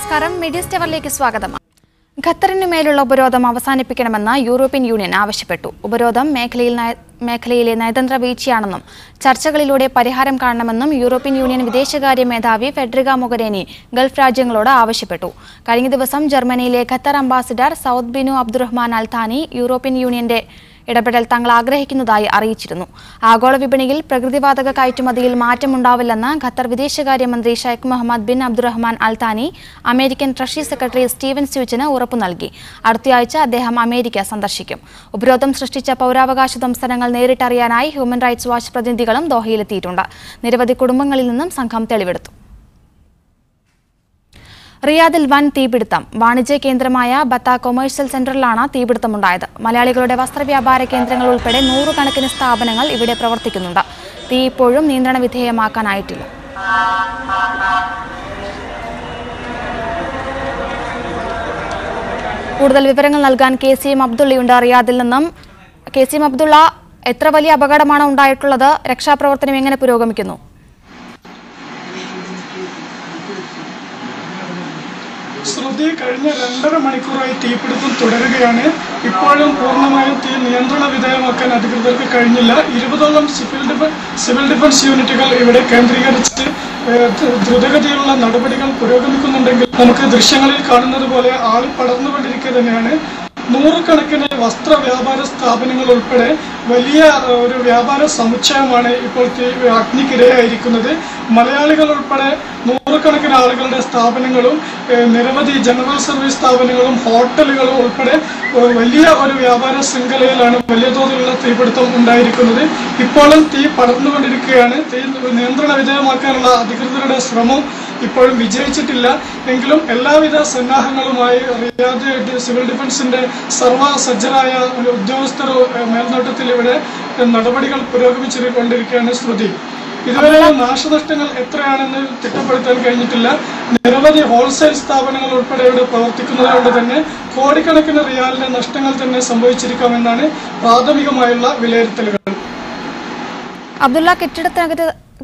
നമസ്കാരം. മീഡിയ സ്റ്റവറിലേക്ക് സ്വാഗതം. ഖത്തറിന് മേലുള്ള ഉപരോധം അവസാനിപ്പിക്കണമെന്ന് യൂറോപ്യൻ യൂണിയൻ ആവശ്യപ്പെട്ടു. ഉപരോധം മേഖലയിലെ നയതന്ത്ര വീഴ്ചയാണെന്നും ചർച്ചകളിലൂടെ പരിഹാരം കാണണമെന്നും യൂറോപ്യൻ യൂണിയൻ വിദേശകാര്യ മേധാവി ഫെഡറിക മൊഗരേനി ഗൾഫ് രാജ്യങ്ങളോട് ആവശ്യപ്പെട്ടു. കഴിഞ്ഞ ദിവസം ജർമ്മനിയിലെ Qatar ambassador Saud bin Abdulrahman Al Thani European യൂണിയന്റെ ഇടപെടൽ തങ്ങൾ ആഗ്രഹിക്കുന്നതായി അറിയിച്ചിരുന്നു. ആഗോള വിപണിയിൽ പ്രകൃതിവാതക കയറ്റുമതിയിൽ മാറ്റമുണ്ടാവില്ലെന്ന് ഖത്തർ വിദേശകാര്യമന്ത്രി Sheikh Muhammad bin Abdulrahman Al താനി അമേരിക്കൻ ട്രഷറി സെക്രട്ടറി സ്റ്റീവൻ സ്യൂച്ചിന് ഉറപ്പു നൽകി. അടുത്തയാഴ്ച അദ്ദേഹം അമേരിക്ക സന്ദർശിക്കും. ഉപരോധം സൃഷ്ടിച്ച പൗരാവകാശ ധംസനങ്ങൾ നേരിട്ടറിയാനായി ഹ്യൂമൻ റൈറ്റ്സ് വാച്ച് പ്രതിനിധികളും ദോഹയിലെത്തിയിട്ടുണ്ട്. നിരവധി കുടുംബങ്ങളിൽ നിന്നും സംഘം തെളിവെടുത്തു. റിയാദിൽ വൻ തീപിടുത്തം. വാണിജ്യ കേന്ദ്രമായ ബത്ത കൊമേഴ്സ്യൽ സെന്ററിലാണ് തീപിടുത്തമുണ്ടായത്. മലയാളികളുടെ വസ്ത്രവ്യാപാര കേന്ദ്രങ്ങൾ ഉൾപ്പെടെ 100 കണക്കിന് സ്ഥാപനങ്ങൾ ഇവിടെ പ്രവർത്തിക്കുന്നുണ്ട്. തീ ഇപ്പോഴും നിയന്ത്രണ വിധേയമാക്കാനായിട്ടില്ല. കൂടുതൽ വിവരങ്ങൾ നൽകാൻ KCM അബ്ദുള്ളയുണ്ട് റിയാദിൽ നിന്നും. KCM അബ്ദുള്ള, എത്ര വലിയ അപകടമാണ് ഉണ്ടായിട്ടുള്ളത്? രക്ഷാപ്രവർത്തനം എങ്ങനെ പുരോഗമിക്കുന്നു? ശ്രുതി, കഴിഞ്ഞ 2.5 മണിക്കൂറായി തീപിടുത്തം തുടരുകയാണ്. ഇപ്പോഴും പൂർണ്ണമായും തീ നിയന്ത്രണ വിധേയമാക്കാൻ അധികൃതർക്ക് കഴിഞ്ഞില്ല. 20ഓളം സിവിൽ ഡിഫൻസ് യൂണിറ്റുകൾ ഇവിടെ കേന്ദ്രീകരിച്ച് ദ്രുതഗതിയിലുള്ള നടപടികൾ പുരോഗമിക്കുന്നുണ്ടെങ്കിൽ നമുക്ക് ദൃശ്യങ്ങളിൽ കാണുന്നത് പോലെ ആൾ പടർന്നുകൊണ്ടിരിക്കുക തന്നെയാണ്. 100 കണക്കിന് വസ്ത്ര വ്യാപാര സ്ഥാപനങ്ങൾ ഉൾപ്പെടെ വലിയ ഒരു വ്യാപാര സമുച്ചയമാണ് ഇപ്പോൾ അഗ്നിക്കിരയായിരിക്കുന്നത്. മലയാളികൾ ഉൾപ്പെടെ 100 കണക്കിന് ആളുകളുടെ സ്ഥാപനങ്ങളും നിരവധി ജനറൽ സർവീസ് സ്ഥാപനങ്ങളും ഹോട്ടലുകളും ഉൾപ്പെടെ വലിയ ഒരു വ്യാപാര ശൃംഖലയിലാണ് വലിയ തോതിലുള്ള തീപിടുത്തം ഉണ്ടായിരിക്കുന്നത്. ഇപ്പോഴും തീ പടർന്നുകൊണ്ടിരിക്കുകയാണ്. തീ നിയന്ത്രണ വിധേയമാക്കാനുള്ള അധികൃതരുടെ ശ്രമം ഇപ്പോഴും വിജയിച്ചിട്ടില്ല. എങ്കിലും എല്ലാവിധ സന്നാഹങ്ങളുമായി റിയാദ് സിവിൽ ഡിഫൻസിന്റെ സർവ്വസജ്ജരായ ഉദ്യോഗസ്ഥർ മേൽനോട്ടത്തിൽ ഇവിടെ നടപടികൾ പുരോഗമിച്ചുകൊണ്ടിരിക്കുകയാണ്. ശ്രുതി, ഇതുവരെ നാശനഷ്ടങ്ങൾ എത്രയാണെന്ന് തിട്ടപ്പെടുത്താൻ കഴിഞ്ഞിട്ടില്ല. നിരവധി ഹോൾസെയിൽ സ്ഥാപനങ്ങൾ ഉൾപ്പെടെ ഇവിടെ പ്രവർത്തിക്കുന്നതുകൊണ്ട് തന്നെ കോടിക്കണക്കിന് റിയാലിന്റെ നഷ്ടങ്ങൾ തന്നെ സംഭവിച്ചിരിക്കാമെന്നാണ് പ്രാഥമികമായുള്ള വിലയിരുത്തലുകൾ. അബ്ദുള്ള,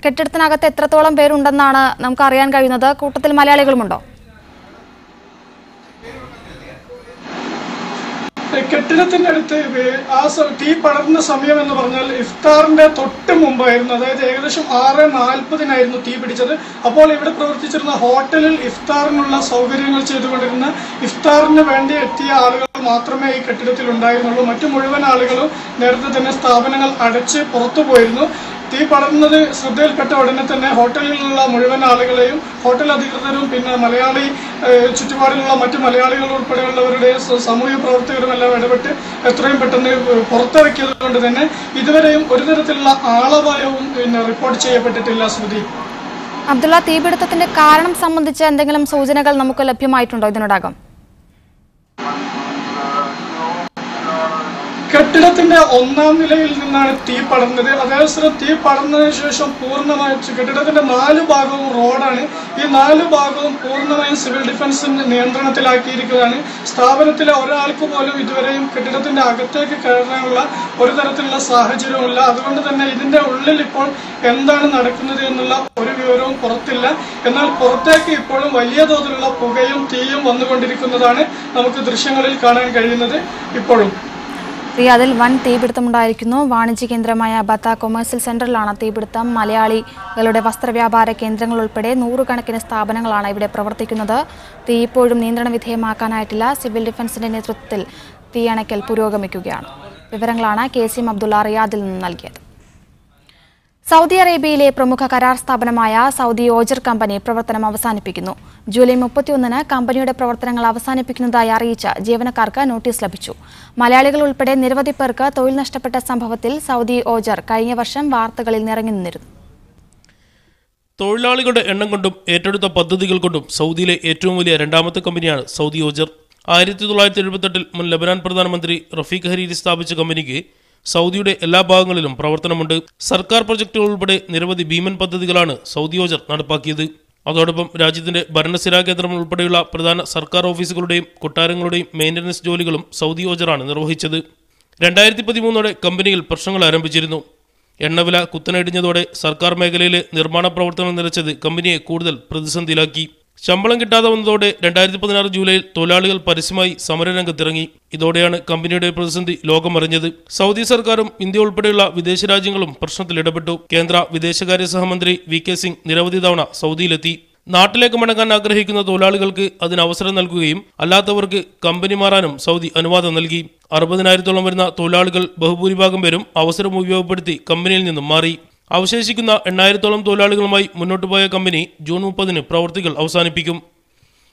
കെട്ടിടത്തിനകത്ത് എത്രത്തോളം പേരുണ്ടെന്നാണ് നമുക്ക് അറിയാൻ കഴിയുന്നത്? കൂട്ടത്തിൽ മലയാളികളുമുണ്ടോ? കെട്ടിടത്തിന്റെ അടുത്ത് തീ പടർന്ന സമയം എന്ന് പറഞ്ഞാൽ ഇഫ്താറിന്റെ തൊട്ട് മുമ്പായിരുന്നു. അതായത് ഏകദേശം 6:40 തീ പിടിച്ചത്. അപ്പോൾ ഇവിടെ പ്രവർത്തിച്ചിരുന്ന ഹോട്ടലിൽ ഇഫ്താറിനുള്ള സൗകര്യങ്ങൾ ചെയ്തുകൊണ്ടിരുന്ന ഇഫ്താറിന് വേണ്ടി എത്തിയ ആളുകൾ മാത്രമേ ഈ കെട്ടിടത്തിൽ ഉണ്ടായിരുന്നുള്ളൂ. മറ്റു മുഴുവൻ ആളുകളും നേരത്തെ തന്നെ സ്ഥാപനങ്ങൾ അടച്ച് പുറത്തു പോയിരുന്നു. തീ പടർന്നത് ശ്രദ്ധയിൽപ്പെട്ട ഉടനെ തന്നെ ഹോട്ടലിലുള്ള മുഴുവൻ ആളുകളെയും ഹോട്ടൽ അധികൃതരും പിന്നെ മലയാളി ചുറ്റുപാടിലുള്ള മറ്റു മലയാളികൾ ഉൾപ്പെടെയുള്ളവരുടെ സാമൂഹ്യ പ്രവർത്തകരും എല്ലാം ഇടപെട്ട് എത്രയും പെട്ടെന്ന് പുറത്തിറക്കിയത് കൊണ്ട് തന്നെ ഇതുവരെയും ഒരു തരത്തിലുള്ള ആളപായവും റിപ്പോർട്ട് ചെയ്യപ്പെട്ടിട്ടില്ല. ശ്രുതി, അബ്ദുള്ള, തീപിടുത്തത്തിന്റെ കാരണം സംബന്ധിച്ച് എന്തെങ്കിലും സൂചനകൾ നമുക്ക് ലഭ്യമായിട്ടുണ്ടോ ഇതിനോടകം? കെട്ടിടത്തിന്റെ 1ാം നിലയിൽ നിന്നാണ് തീ പടർന്നത്. അതേസമയം തീ പടർന്നതിന് ശേഷം പൂർണ്ണമായും കെട്ടിടത്തിന്റെ 4 ഭാഗവും റോഡാണ്. ഈ 4 ഭാഗവും പൂർണ്ണമായും സിവിൽ ഡിഫൻസിന്റെ നിയന്ത്രണത്തിലാക്കിയിരിക്കുകയാണ്. സ്ഥാപനത്തിലെ ഒരാൾക്ക് പോലും ഇതുവരെയും കെട്ടിടത്തിന്റെ അകത്തേക്ക് കയറാനുള്ള ഒരു തരത്തിലുള്ള സാഹചര്യവുമില്ല. അതുകൊണ്ട് തന്നെ ഇതിന്റെ ഉള്ളിൽ ഇപ്പോൾ എന്താണ് നടക്കുന്നത് എന്നുള്ള ഒരു വിവരവും പുറത്തില്ല. എന്നാൽ പുറത്തേക്ക് ഇപ്പോഴും വലിയ തോതിലുള്ള പുകയും തീയും വന്നുകൊണ്ടിരിക്കുന്നതാണ് നമുക്ക് ദൃശ്യങ്ങളിൽ കാണാൻ കഴിയുന്നത്. ഇപ്പോഴും റിയാദിൽ വൻ തീപിടുത്തമുണ്ടായിരിക്കുന്നു. വാണിജ്യ കേന്ദ്രമായ ബത്ത കൊമേഴ്സ്യൽ സെന്ററിലാണ് തീപിടുത്തം. മലയാളികളുടെ വസ്ത്രവ്യാപാര കേന്ദ്രങ്ങൾ ഉൾപ്പെടെ 100 കണക്കിന് സ്ഥാപനങ്ങളാണ് ഇവിടെ പ്രവർത്തിക്കുന്നത്. തീ ഇപ്പോഴും നിയന്ത്രണ വിധേയമാക്കാനായിട്ടില്ല. സിവിൽ ഡിഫൻസിന്റെ നേതൃത്വത്തിൽ തീയണയ്ക്കൽ പുരോഗമിക്കുകയാണ്. വിവരങ്ങളാണ് KCM അബ്ദുള്ള റിയാദിൽ നിന്ന് നൽകിയത്. സൗദി അറേബ്യയിലെ പ്രമുഖ കരാർ സ്ഥാപനമായ സൗദി ഓജർ കമ്പനി പ്രവർത്തനം അവസാനിപ്പിക്കുന്നു. ജൂലൈ 31-ന് കമ്പനിയുടെ പ്രവർത്തനങ്ങൾ അവസാനിപ്പിക്കുന്നതായി അറിയിച്ച ജീവനക്കാർക്ക് നോട്ടീസ് ലഭിച്ചു. മലയാളികൾ ഉൾപ്പെടെ നിരവധി പേർക്ക് തൊഴിൽ നഷ്ടപ്പെട്ട സംഭവത്തിൽ സൗദി ഓജർ കഴിഞ്ഞ വർഷം വാർത്തകളിൽ നിറഞ്ഞു നിന്നിരുന്നു. തൊഴിലാളികളുടെ എണ്ണം കൊണ്ടും ഏറ്റെടുത്ത പദ്ധതികൾ കൊണ്ടും സൗദിയിലെ ഏറ്റവും വലിയ 2ാമത്തെ കമ്പനിയാണ് സൗദി ഓജർ. 1978-ൽ മുൻ ലബനാൻ പ്രധാനമന്ത്രി റഫീഖ് ഹരീരി സ്ഥാപിച്ച കമ്പനിക്ക് സൗദിയുടെ എല്ലാ ഭാഗങ്ങളിലും പ്രവർത്തനമുണ്ട്. സർക്കാർ പ്രൊജക്ടുകൾ ഉൾപ്പെടെ നിരവധി ഭീമൻ പദ്ധതികളാണ് സൗദി ഓജർ നടപ്പാക്കിയത്. അതോടൊപ്പം രാജ്യത്തിന്റെ ഭരണസിരാ കേന്ദ്രം ഉൾപ്പെടെയുള്ള പ്രധാന സർക്കാർ ഓഫീസുകളുടെയും കൊട്ടാരങ്ങളുടെയും മെയിൻ്റനൻസ് ജോലികളും സൗദി ഓജറാണ് നിർവഹിച്ചത്. 2013 കമ്പനിയിൽ പ്രശ്നങ്ങൾ ആരംഭിച്ചിരുന്നു. എണ്ണവില കുത്തനെ ഇടിഞ്ഞതോടെ സർക്കാർ മേഖലയിലെ നിർമ്മാണ പ്രവർത്തനം നിലച്ചത് കമ്പനിയെ കൂടുതൽ പ്രതിസന്ധിയിലാക്കി. ശമ്പളം കിട്ടാതെ വന്നതോടെ 2016 ജൂലൈയിൽ തൊഴിലാളികൾ പരസ്യമായി സമരരംഗത്തിറങ്ങി. ഇതോടെയാണ് കമ്പനിയുടെ പ്രതിസന്ധി ലോകമറിഞ്ഞത്. സൗദി സർക്കാരും ഇന്ത്യ ഉൾപ്പെടെയുള്ള വിദേശ രാജ്യങ്ങളും പ്രശ്നത്തിൽ ഇടപെട്ടു. കേന്ദ്ര വിദേശകാര്യ സഹമന്ത്രി VK സിംഗ് നിരവധി തവണ സൗദിയിലെത്തി. നാട്ടിലേക്ക് മടങ്ങാൻ ആഗ്രഹിക്കുന്ന തൊഴിലാളികൾക്ക് അതിന് അവസരം നൽകുകയും അല്ലാത്തവർക്ക് കമ്പനി മാറാനും സൗദി അനുവാദം നൽകി. 60,000-ഓളം വരുന്ന തൊഴിലാളികൾ ബഹുഭൂരിഭാഗം പേരും അവസരം ഉപയോഗപ്പെടുത്തി കമ്പനിയിൽ നിന്നും മാറി. അവശേഷിക്കുന്ന 8,000-ഓളം തൊഴിലാളികളുമായി മുന്നോട്ടു പോയ കമ്പനി ജൂൺ 30-ന് പ്രവൃത്തികൾ അവസാനിപ്പിക്കും.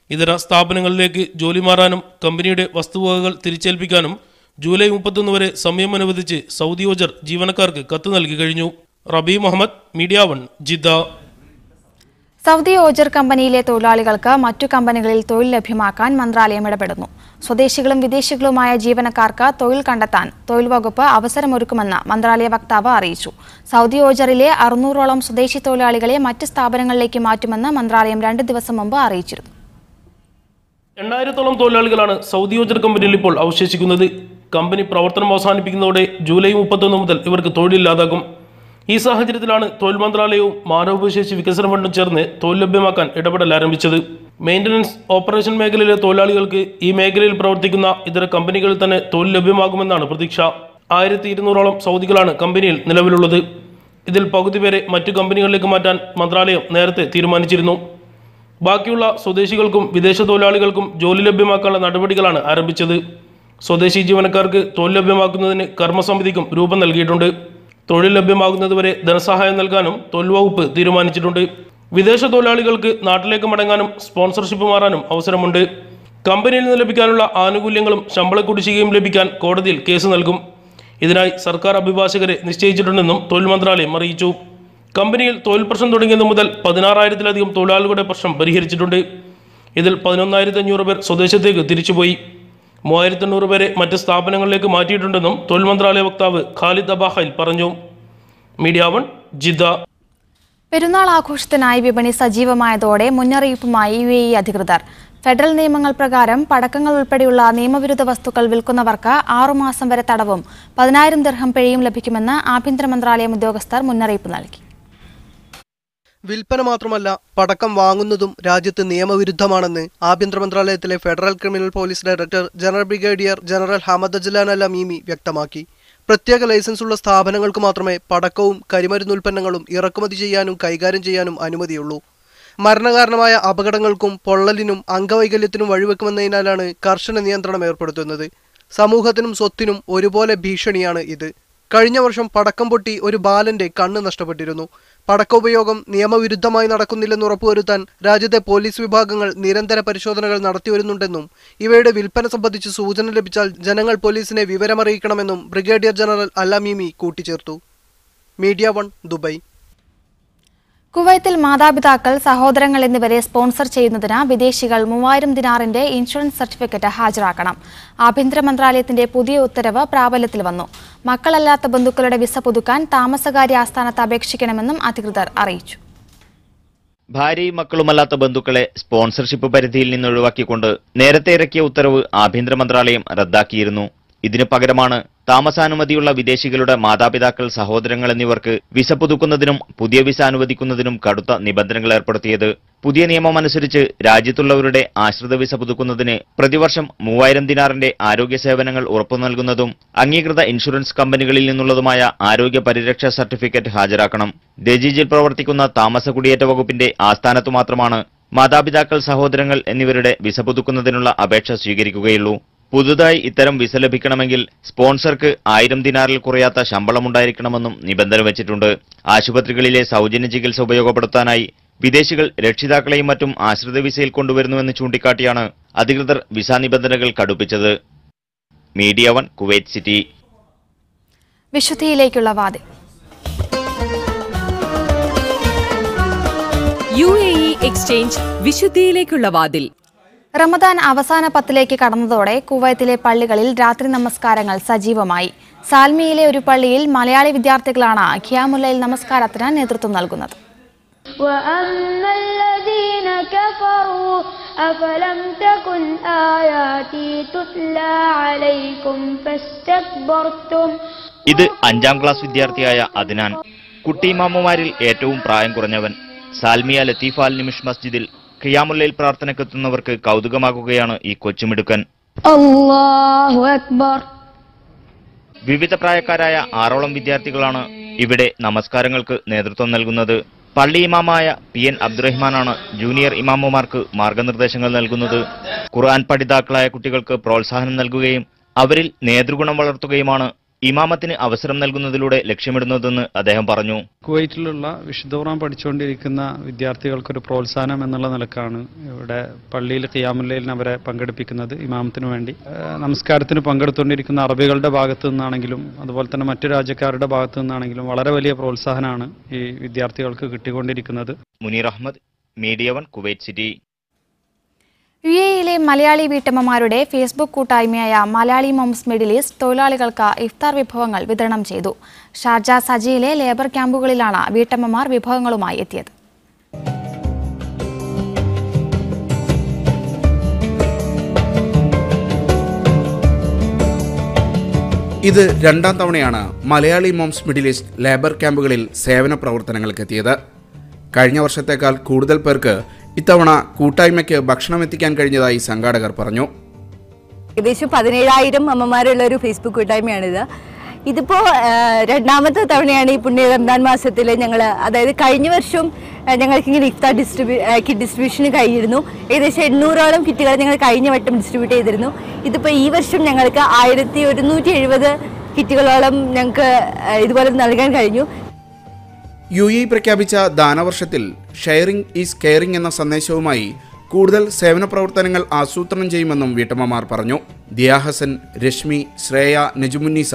ഇതര സ്ഥാപനങ്ങളിലേക്ക് ജോലി മാറാനും കമ്പനിയുടെ വസ്തുവകകൾ തിരിച്ചേൽപ്പിക്കാനും ജൂലൈ 31 വരെ സമയം അനുവദിച്ച് സൗദി ഓജർ ജീവനക്കാർക്ക് കത്ത് നൽകി കഴിഞ്ഞു. റബി മുഹമ്മദ്, മീഡിയ 1, ജിദ്ദ. സൗദി ഓജർ കമ്പനിയിലെ തൊഴിലാളികൾക്ക് മറ്റു കമ്പനികളിൽ തൊഴിൽ ലഭ്യമാക്കാൻ മന്ത്രാലയം ഇടപെടുന്നു. സ്വദേശികളും വിദേശികളുമായ ജീവനക്കാർക്ക് തൊഴിൽ കണ്ടെത്താൻ തൊഴിൽ വകുപ്പ് അവസരമൊരുക്കുമെന്ന് മന്ത്രാലയ വക്താവ് അറിയിച്ചു. സൗദി ഓജറിലെ 600-ഓളം സ്വദേശി തൊഴിലാളികളെ മറ്റ് സ്ഥാപനങ്ങളിലേക്ക് മാറ്റുമെന്ന് മന്ത്രാലയം 2 ദിവസം മുമ്പ് അറിയിച്ചിരുന്നു. 8,000-ഓളം തൊഴിലാളികളാണ് സൗദി ഓജർ കമ്പനിയിൽ ഇപ്പോൾ അവശേഷിക്കുന്നത്. കമ്പനി പ്രവർത്തനം അവസാനിപ്പിക്കുന്നതോടെ ജൂലൈ 31 മുതൽ ഇവർക്ക് തൊഴിലില്ലാതാകും. ഈ സാഹചര്യത്തിലാണ് തൊഴിൽ മന്ത്രാലയവും മാനവവിഭവശേഷി വികസന ഫണ്ടും ചേർന്ന് തൊഴിൽ ലഭ്യമാക്കാൻ ഇടപെടൽ ആരംഭിച്ചത്. മെയിൻ്റനൻസ്, ഓപ്പറേഷൻ മേഖലയിലെ തൊഴിലാളികൾക്ക് ഈ മേഖലയിൽ പ്രവർത്തിക്കുന്ന ഇതര കമ്പനികളിൽ തന്നെ തൊഴിൽ ലഭ്യമാകുമെന്നാണ് പ്രതീക്ഷ. 1,200-ഓളം സൗദികളാണ് കമ്പനിയിൽ നിലവിലുള്ളത്. ഇതിൽ പകുതി പേരെ മറ്റു കമ്പനികളിലേക്ക് മാറ്റാൻ മന്ത്രാലയം നേരത്തെ തീരുമാനിച്ചിരുന്നു. ബാക്കിയുള്ള സ്വദേശികൾക്കും വിദേശ തൊഴിലാളികൾക്കും ജോലി ലഭ്യമാക്കാനുള്ള നടപടികളാണ് ആരംഭിച്ചത്. സ്വദേശി ജീവനക്കാർക്ക് തൊഴിൽ ലഭ്യമാക്കുന്നതിന് കർമ്മസമിതിക്കും രൂപം നൽകിയിട്ടുണ്ട്. തൊഴിൽ ലഭ്യമാകുന്നതുവരെ ധനസഹായം നൽകാനും തൊഴിൽ വകുപ്പ് തീരുമാനിച്ചിട്ടുണ്ട്. വിദേശ തൊഴിലാളികൾക്ക് നാട്ടിലേക്ക് മടങ്ങാനും സ്പോൺസർഷിപ്പ് മാറാനും അവസരമുണ്ട്. കമ്പനിയിൽ നിന്ന് ലഭിക്കാനുള്ള ആനുകൂല്യങ്ങളും ശമ്പള കുടിശ്ശികയും ലഭിക്കാൻ കോടതിയിൽ കേസ് നൽകും. ഇതിനായി സർക്കാർ അഭിഭാഷകരെ നിശ്ചയിച്ചിട്ടുണ്ടെന്നും തൊഴിൽ മന്ത്രാലയം അറിയിച്ചു. കമ്പനിയിൽ തൊഴിൽ പ്രശ്നം തുടങ്ങിയത് മുതൽ 16,000-ലധികം തൊഴിലാളികളുടെ പ്രശ്നം പരിഹരിച്ചിട്ടുണ്ട്. ഇതിൽ 11,500 പേർ സ്വദേശത്തേക്ക് തിരിച്ചുപോയി. 3,800 പേരെ മറ്റ് സ്ഥാപനങ്ങളിലേക്ക് മാറ്റിയിട്ടുണ്ടെന്നും തൊഴിൽ മന്ത്രാലയ വക്താവ് ഖാലിദ് അബാഹയിൽ പറഞ്ഞു. Media 1, Jeddah. പെരുന്നാൾ ആഘോഷത്തിനായി വിപണി സജീവമായതോടെ മുന്നറിയിപ്പുമായി UAE അധികൃതർ. ഫെഡറൽ നിയമങ്ങൾ പ്രകാരം പടക്കങ്ങൾ ഉൾപ്പെടെയുള്ള നിയമവിരുദ്ധ വസ്തുക്കൾ വിൽക്കുന്നവർക്ക് 6 മാസം വരെ തടവും 10,000 ദിർഹം പിഴയും ലഭിക്കുമെന്ന് ആഭ്യന്തര മന്ത്രാലയം ഉദ്യോഗസ്ഥർ മുന്നറിയിപ്പ് നൽകി. വിൽപ്പന മാത്രമല്ല, പടക്കം വാങ്ങുന്നതും രാജ്യത്ത് നിയമവിരുദ്ധമാണെന്ന് ആഭ്യന്തര മന്ത്രാലയത്തിലെ federal criminal police director general brigadier general Hamad Ajlan Al Amimi വ്യക്തമാക്കി. പ്രത്യേക ലൈസൻസ് ഉള്ള സ്ഥാപനങ്ങൾക്ക് മാത്രമേ പടക്കവും കരിമരുന്നുൽപ്പന്നങ്ങളും ഇറക്കുമതി ചെയ്യാനും കൈകാര്യം ചെയ്യാനും അനുമതിയുള്ളൂ. മരണകാരണമായ അപകടങ്ങൾക്കും പൊള്ളലിനും അംഗവൈകല്യത്തിനും വഴിവെക്കുമെന്നതിനാലാണ് കർശന നിയന്ത്രണം ഏർപ്പെടുത്തുന്നത്. സമൂഹത്തിനും സ്വത്തിനും ഒരുപോലെ ഭീഷണിയാണ് ഇത്. കഴിഞ്ഞ വർഷം പടക്കം പൊട്ടി ഒരു ബാലന്റെ കണ്ണ് നഷ്ടപ്പെട്ടിരുന്നു. പടക്കോപയോഗം നിയമവിരുദ്ധമായി നടക്കുന്നില്ലെന്ന് ഉറപ്പുവരുത്താൻ രാജ്യത്തെ പോലീസ് വിഭാഗങ്ങൾ നിരന്തര പരിശോധനകൾ നടത്തിവരുന്നുണ്ടെന്നും ഇവയുടെ വിൽപ്പന സംബന്ധിച്ച് സൂചന ലഭിച്ചാൽ ജനങ്ങൾ പോലീസിനെ വിവരമറിയിക്കണമെന്നും ബ്രിഗേഡിയർ ജനറൽ അൽ അമീമി കൂട്ടിച്ചേർത്തു. Media 1, Dubai. കുവൈത്തിൽ മാതാപിതാക്കൾ, സഹോദരങ്ങൾ എന്നിവരെ സ്പോൺസർ ചെയ്യുന്നതിന് വിദേശികൾ 3,000 ദിനാറിന്റെ ഇൻഷുറൻസ് സർട്ടിഫിക്കറ്റ് ഹാജരാക്കണം. ആഭ്യന്തര മന്ത്രാലയത്തിന്റെ പുതിയ ഉത്തരവ് പ്രാബല്യത്തിൽ വന്നു. മക്കളല്ലാത്ത ബന്ധുക്കളുടെ വിസ പുതുക്കാൻ താമസകാര്യ ആസ്ഥാനത്ത് അപേക്ഷിക്കണമെന്നും അധികൃതർ അറിയിച്ചു. ഭാര്യയും മക്കളുമല്ലാത്ത ബന്ധുക്കളെ സ്പോൺസർഷിപ്പ് പരിധിയിൽ നിന്ന് ഒഴിവാക്കിക്കൊണ്ട് നേരത്തെ ഇറക്കിയ ഉത്തരവ് ആഭ്യന്തര മന്ത്രാലയം റദ്ദാക്കിയിരുന്നു. ഇതിനു പകരമാണ് താമസാനുമതിയുള്ള വിദേശികളുടെ മാതാപിതാക്കൾ, സഹോദരങ്ങൾ എന്നിവർക്ക് വിസ പുതുക്കുന്നതിനും പുതിയ വിസ അനുവദിക്കുന്നതിനും കടുത്ത നിബന്ധനകൾ ഏർപ്പെടുത്തിയത്. പുതിയ നിയമമനുസരിച്ച് രാജ്യത്തുള്ളവരുടെ ആശ്രിത വിസ പുതുക്കുന്നതിന് പ്രതിവർഷം 3,000 ദിനാറിന്റെ ആരോഗ്യ സേവനങ്ങൾ ഉറപ്പു നൽകുന്നതും അംഗീകൃത ഇൻഷുറൻസ് കമ്പനികളിൽ നിന്നുള്ളതുമായ ആരോഗ്യ പരിരക്ഷാ സർട്ടിഫിക്കറ്റ് ഹാജരാക്കണം. ദജീജിൽ പ്രവർത്തിക്കുന്ന താമസ കുടിയേറ്റ വകുപ്പിന്റെ ആസ്ഥാനത്തു മാത്രമാണ് മാതാപിതാക്കൾ, സഹോദരങ്ങൾ എന്നിവരുടെ വിസ പുതുക്കുന്നതിനുള്ള അപേക്ഷ സ്വീകരിക്കുകയുള്ളൂ. പുതുതായി ഇത്തരം വിസ ലഭിക്കണമെങ്കിൽ സ്പോൺസർക്ക് 1000 ദിനാറിൽ കുറയാത്ത ശമ്പളമുണ്ടായിരിക്കണമെന്നും നിബന്ധന വെച്ചിട്ടുണ്ട്. ആശുപത്രികളിലെ സൗജന്യ ചികിത്സ ഉപയോഗപ്പെടുത്താനായി വിദേശികൾ രക്ഷിതാക്കളെയും മറ്റും ആശ്രിത വിസയിൽ കൊണ്ടുവരുന്നുവെന്ന് ചൂണ്ടിക്കാട്ടിയാണ് അധികൃതർ വിസ നിബന്ധനകൾ കടുപ്പിച്ചത്. Media 1, Kuwait City. വിശുദ്ധിയിലേക്കുള്ള വാതിൽ. UAE എക്സ്ചേഞ്ച് വിശുദ്ധിയിലേക്കുള്ള വാതിൽ. റമദാൻ അവസാന 10ലേക്ക് കടന്നതോടെ കുവൈത്തിലെ പള്ളികളിൽ രാത്രി നമസ്കാരങ്ങൾ സജീവമായി. സാൽമിയിലെ ഒരു പള്ളിയിൽ മലയാളി വിദ്യാർത്ഥികളാണ് ഖിയാമുൽ ലൈൽ നമസ്കാരത്തിന് നേതൃത്വം നൽകുന്നത്. ഇത് 5ാം ക്ലാസ് വിദ്യാർത്ഥിയായ അദ്നാൻ. കുട്ടിയിമാമുമാരിൽ ഏറ്റവും പ്രായം കുറഞ്ഞവൻ. സാൽമിയ ലത്തീഫ അൽ നിമിഷ് മസ്ജിദിൽ ഖിയാമുല്ലയിൽ പ്രാർത്ഥനയ്ക്കെത്തുന്നവർക്ക് കൗതുകമാകുകയാണ് ഈ കൊച്ചുമിടുക്കൻ. അല്ലാഹു അക്ബർ. വിവിധ പ്രായക്കാരായ 6ഓളം വിദ്യാർത്ഥികളാണ് ഇവിടെ നമസ്കാരങ്ങൾക്ക് നേതൃത്വം നൽകുന്നത്. പള്ളി ഇമാമായ PN അബ്ദുറഹ്മാനാണ് ജൂനിയർ ഇമാമുമാർക്ക് മാർഗനിർദ്ദേശങ്ങൾ നൽകുന്നത്. ഖുർആൻ പഠിതാക്കളായ കുട്ടികൾക്ക് പ്രോത്സാഹനം നൽകുകയും അവരിൽ നേതൃഗുണം വളർത്തുകയുമാണ് ഇമാമത്തിന് അവസരം നൽകുന്നതിലൂടെ ലക്ഷ്യമിടുന്നതെന്ന് അദ്ദേഹം പറഞ്ഞു. കുവൈറ്റിലുള്ള വിശുദ്ധ ഖുർആൻ പഠിച്ചുകൊണ്ടിരിക്കുന്ന വിദ്യാർത്ഥികൾക്കൊരു പ്രോത്സാഹനം എന്നുള്ള നിലക്കാണ് ഇവിടെ പള്ളിയിൽ ഖിയാമുല്ലയിൽ അവരെ പങ്കെടുപ്പിക്കുന്നത്. ഇമാമത്തിനു വേണ്ടി നമസ്കാരത്തിന് പങ്കെടുത്തുകൊണ്ടിരിക്കുന്ന അറബികളുടെ ഭാഗത്തു നിന്നാണെങ്കിലും അതുപോലെ തന്നെ മറ്റു രാജ്യക്കാരുടെ ഭാഗത്തു നിന്നാണെങ്കിലും വളരെ വലിയ പ്രോത്സാഹനമാണ് ഈ വിദ്യാർത്ഥികൾക്ക് കിട്ടിക്കൊണ്ടിരിക്കുന്നത്. Muneer Ahmed, media one, Kuwait City. UAE-യിലെ മലയാളി വീട്ടമ്മമാരുടെ ഫേസ്ബുക്ക് കൂട്ടായ്മയായ മലയാളി മോംസ് മിഡിൽ ഈസ്റ്റ് തൊഴിലാളികൾക്ക് ഇഫ്താർ വിഭവങ്ങൾ വിതരണം ചെയ്തു. ഷാർജ സജിയിലെ ലേബർ ക്യാമ്പുകളിലാണ് വീട്ടമ്മമാർ വിഭവങ്ങളുമായി എത്തിയത്. ഇത് രണ്ടാം തവണയാണ് Malayali moms middle east labour ക്യാമ്പുകളിൽ സേവന പ്രവർത്തനങ്ങൾക്കെത്തിയത്. കഴിഞ്ഞ വർഷത്തേക്കാൾ കൂടുതൽ പേർക്ക് ഇത്തവണ കൂട്ടായ്മയ്ക്ക് ഭക്ഷണം എത്തിക്കാൻ കഴിഞ്ഞതായി സംഘാടകർ പറഞ്ഞു. ഏകദേശം 17,000 അമ്മമാരുള്ള ഒരു ഫേസ്ബുക്ക് കൂട്ടായ്മയാണിത്. ഇതിപ്പോൾ രണ്ടാമത്തെ തവണയാണ് ഈ പുണ്യ റംദാൻ മാസത്തിൽ ഞങ്ങൾ, അതായത് കഴിഞ്ഞ വർഷം ഞങ്ങൾക്കിങ്ങനെ ഇഫ്താർ കിറ്റ് ഡിസ്ട്രിബ്യൂഷന് കഴിഞ്ഞിരുന്നു. ഏകദേശം 800ഓളം കിറ്റുകൾ ഞങ്ങൾ കഴിഞ്ഞ വട്ടം ഡിസ്ട്രിബ്യൂട്ട് ചെയ്തിരുന്നു. ഇതിപ്പോൾ ഈ വർഷം ഞങ്ങൾക്ക് 1170 കിറ്റുകളോളം ഞങ്ങൾക്ക് ഇതുപോലെ നൽകാൻ കഴിഞ്ഞു. UAE പ്രഖ്യാപിച്ച ദാനവർഷത്തിൽ ഷെയറിംഗ് ഈസ് കെയറിംഗ് എന്ന സന്ദേശവുമായി കൂടുതൽ സേവന പ്രവർത്തനങ്ങൾ ആസൂത്രണം ചെയ്യുമെന്നും വീട്ടമ്മമാർ പറഞ്ഞു. ദിയ ഹസൻ, രശ്മി, ശ്രേയ, നജുമുന്നീസ,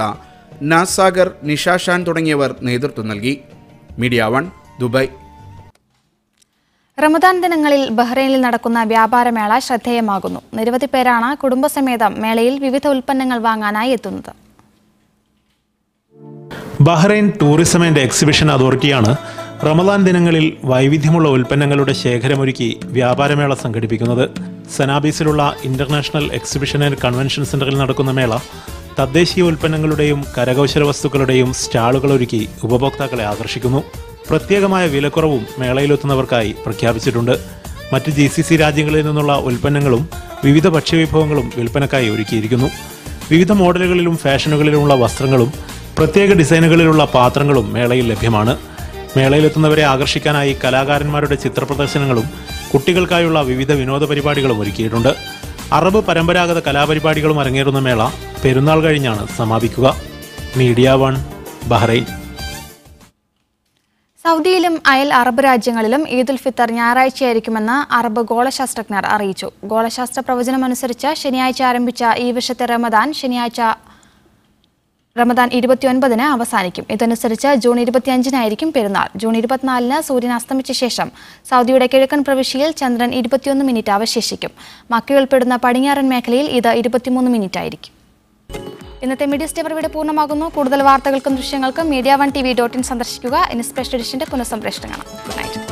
നാസാഗർ, നിഷാഷാൻ തുടങ്ങിയവർ നേതൃത്വം നൽകി. Media one, Dubai. റമദാൻ ദിനങ്ങളിൽ ബഹ്റൈനിൽ നടക്കുന്ന വ്യാപാരമേള ശ്രദ്ധേയമാകുന്നു. നിരവധി പേരാണ് കുടുംബസമേതം മേളയിൽ വിവിധ ഉൽപ്പന്നങ്ങൾ വാങ്ങാനായി എത്തുന്നത്. ബഹ്റൈൻ ടൂറിസം ആൻഡ് എക്സിബിഷൻ അതോറിറ്റിയാണ് റമദാൻ ദിനങ്ങളിൽ വൈവിധ്യമുള്ള ഉൽപ്പന്നങ്ങളുടെ ശേഖരമൊരുക്കി വ്യാപാരമേള സംഘടിപ്പിക്കുന്നത്. സനാബീസിലുള്ള ഇന്റർനാഷണൽ എക്സിബിഷൻ ആൻഡ് കൺവെൻഷൻ സെന്ററിൽ നടക്കുന്ന മേള തദ്ദേശീയ ഉൽപ്പന്നങ്ങളുടെയും കരകൗശല വസ്തുക്കളുടെയും സ്റ്റാളുകൾ ഒരുക്കി ഉപഭോക്താക്കളെ ആകർഷിക്കുന്നു. പ്രത്യേകമായ വിലക്കുറവും മേളയിലെത്തുന്നവർക്കായി പ്രഖ്യാപിച്ചിട്ടുണ്ട്. മറ്റ് GCC രാജ്യങ്ങളിൽ നിന്നുള്ള ഉൽപ്പന്നങ്ങളും വിവിധ ഭക്ഷ്യവിഭവങ്ങളും വിൽപ്പനക്കായി ഒരുക്കിയിരിക്കുന്നു. വിവിധ മോഡലുകളിലും ഫാഷനുകളിലുമുള്ള വസ്ത്രങ്ങളും പ്രത്യേക ഡിസൈനുകളിലുള്ള പാത്രങ്ങളും മേളയിൽ ലഭ്യമാണ്. മേളയിലെത്തുന്നവരെ ആകർഷിക്കാനായി കലാകാരന്മാരുടെ ചിത്രപ്രദർശനങ്ങളും കുട്ടികൾക്കായുള്ള വിവിധ വിനോദ പരിപാടികളും ഒരുക്കിയിട്ടുണ്ട്. അറബ് പരമ്പരാഗത കലാപരിപാടികളും അരങ്ങേറുന്ന മേള പെരുന്നാൾ കഴിഞ്ഞാണ് സമാപിക്കുക. Media one, Bahrain. സൗദിയിലും അയൽ അറബ് രാജ്യങ്ങളിലും ഈദുൽ ഫിത്തർ ഞായറാഴ്ചയായിരിക്കുമെന്ന് അറബ് ഗോളശാസ്ത്രജ്ഞർ അറിയിച്ചു. ഗോളശാസ്ത്ര പ്രവചനമനുസരിച്ച് ശനിയാഴ്ച ആരംഭിച്ച ഈ വർഷത്തെ റമദാൻ 29-ന് അവസാനിക്കും. ഇതനുസരിച്ച് ജൂൺ 25-നായിരിക്കും പെരുന്നാൾ. ജൂൺ 24-ന് സൂര്യൻ അസ്തമിച്ച ശേഷം സൗദിയുടെ കിഴക്കൻ പ്രവിശ്യയിൽ ചന്ദ്രൻ 21 മിനിറ്റ് അവശേഷിക്കും. മക്കയുൾപ്പെടുന്ന പടിഞ്ഞാറൻ മേഖലയിൽ ഇത് 23 മിനിറ്റ് ആയിരിക്കും. ഇന്നത്തെ മീഡിയ സ്റ്റേവർ ഇവിടെ പൂർണ്ണമാകുന്നു. കൂടുതൽ വാർത്തകൾക്കും ദൃശ്യങ്ങൾക്കും media1tv.in സന്ദർശിക്കുക. ഇനി സ്പെഷ്യൽ എഡിഷന്റെ പുനഃസംപ്രേഷണം കാണാം. Good night.